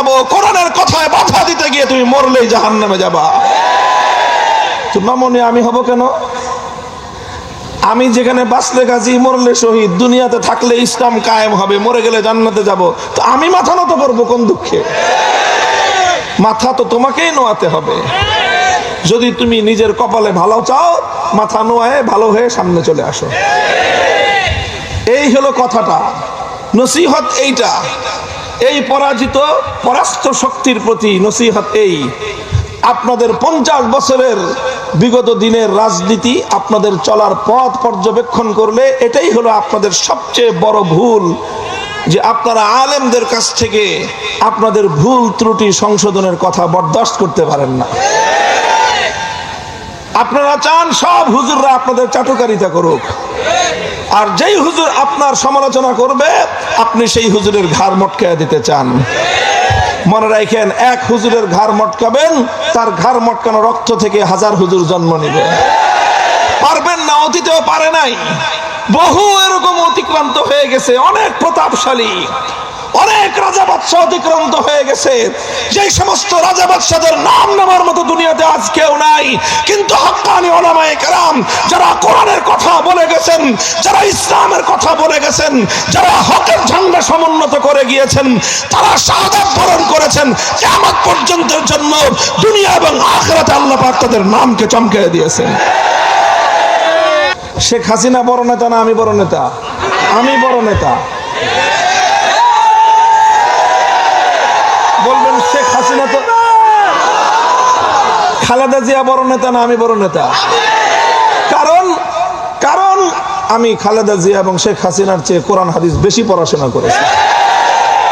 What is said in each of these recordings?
যাব, কোরআনের কথায় বাধা দিতে গিয়ে তুমি মরলেই জাহান্নামে যাবা। মামনি আমি হব কেন? আমি যেখানে বাঁচলে গাজী, মরলে শহীদ, দুনিয়াতে থাকলে ইসলাম কায়েম হবে, মরে গেলে জান্নাতে যাব, তো আমি মাথা নত করবো কোন দুঃখে? মাথা তো তোমাকেই নোয়াতে হবে। যদি তুমি নিজের কপালে ভালো চাও, মাথা নোয়ায় ভালো হয়ে সামনে চলে আসো। এই হলো কথাটা, নসিহত এইটা। এই পরাস্ত শক্তির প্রতি নসিহত এই। আপনাদের 50 বছরের বিগত দিনের রাজনীতি, আপনাদের চলার পথ পর্যবেক্ষণ করলে এটাই হলো আপনাদের সবচেয়ে বড় ভুল, যে আপনারা আলেমদের কাছ থেকে আপনাদের ভুল ত্রুটি সংশোধনের কথা বরদাস্ত করতে পারেন না। আপনারা চান সব হুজুররা আপনাদের চাটুকারিতা করুক, আর যেই হুজুর আপনার সমালোচনা করবে আপনি সেই হুজুরের ঘাড় মটকায়া দিতে চান। মনে রাখেন, এক হুজুরের ঘাড় মটকাবেন, তার ঘাড় মটকানো রক্ত থেকে 1000 হুজুর জন্ম নিবে। পারবেন না, অতীতেও পারে নাই। বহু এরকম অতিক্রান্ত হয়ে গেছে, অনেক প্রতাপশালী, অনেক রাজা বাদশাহ অতিক্রান্ত হয়ে গেছে। যেই সমস্ত রাজা বাদশাদের নাম নেওয়ার মতো দুনিয়াতে আজ কেউ নাই, কিন্তু হক্কানি উলামায়ে কেরাম যারা কোরআনের কথা বলে গেছেন, যারা ইসলামের কথা বলে গেছেন, যারা হকের ঝান্ডা সমুন্নত করে গিয়েছেন, তারা শাহাদাত বরণ করেছেন। কিয়ামত পর্যন্তের জন্য দুনিয়া এবং আখিরাতে আল্লাহ পাক তাদের নামকে চমকে দিয়েছেন। শেখ হাসিনা বড় নেতা না আমি বড় নেতা? আমি বড় নেতা। বলবেন শেখ হাসিনা তো, খালেদা জিয়া বড় নেতা না আমি বড় নেতা? কারণ আমি খালেদা জিয়া এবং শেখ হাসিনার চেয়ে কোরআন হাদিস বেশি পড়াশোনা করেছি।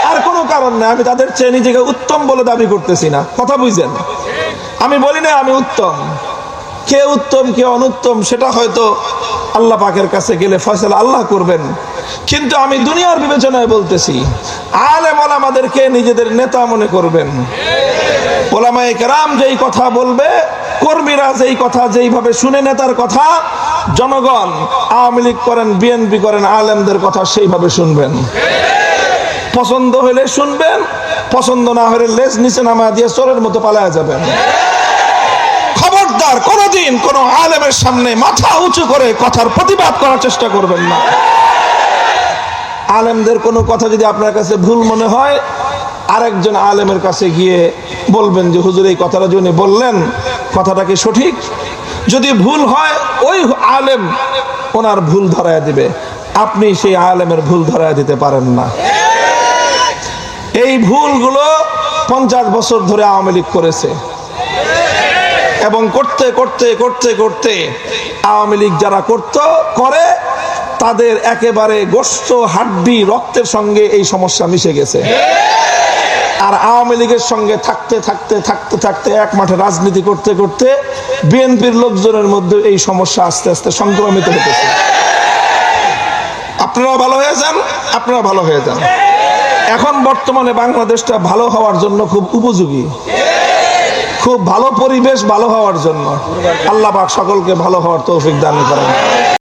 আর কোনো কারণ নেই। আমি তাদের চেয়ে নিজেকে উত্তম বলে দাবি করতেছি না, কথা বুঝছেন? আমি বলি না আমি উত্তম। কে উত্তম কে অনুত্তম সেটা হয়তো আল্লাহ পাকের কাছে গেলে ফয়সালা আল্লাহ করবেন। কিন্তু আমি দুনিয়ার বিবেচনায় বলতেছি, আলেম ওলামাদেরকে নিজেদের নেতা মনে করবেন। ওলামায়ে কেরাম যেই কথা বলবে, কর্মীরা যেই কথা যেইভাবে শুনে নেতার কথা, জনগণ আওয়ামী লীগ করেন বিএনপি করেন আলেমদের কথা সেইভাবে শুনবেন। পছন্দ হলে শুনবেন, পছন্দ না হলে লেজ নিচে নামা দিয়ে চোরের মতো পালায়া যাবেন। খবরদার কোনদিন কোন আলেমের সামনে মাথা উঁচু করে কথার প্রতিবাদ করার চেষ্টা করবেন না। আলেমদের কোনো কথা যদি আপনার কাছে ভুল মনে হয়, আরেকজন আলেমের কাছে গিয়ে বলবেন যে হুজুর এই কথাটা যিনি বললেন কথাটা কি সঠিক? যদি ভুল হয় ওই আলেম ওনার ভুল ধরায়া দিবে, আপনি সেই আলেমের ভুল ধরায়া দিতে পারেন না। এই ভুলগুলো 50 বছর ধরে আওয়ামী লীগ করেছে, এবং করতে করতে করতে করতে আওয়ামী লীগ যারা করে তাদের একেবারে গোশত হাড্ডি রক্তের সঙ্গে এই সমস্যা মিশে গেছে। আর আওয়ামী লীগের সঙ্গে থাকতে থাকতে থাকতে থাকতে এক মাঠে রাজনীতি করতে করতে বিএনপির লোকজনের মধ্যে এই সমস্যা আস্তে আস্তে সংক্রমিত হতেছে। আপনারা ভালো হয়ে যান, আপনারা ভালো হয়ে যান। এখন বর্তমানে বাংলাদেশটা ভালো হওয়ার জন্য খুব উপযোগী, খুব ভালো পরিবেশ ভালো হওয়ার জন্য। আল্লাহ পাক সকলকে ভালো হওয়ার তৌফিক দান করেন।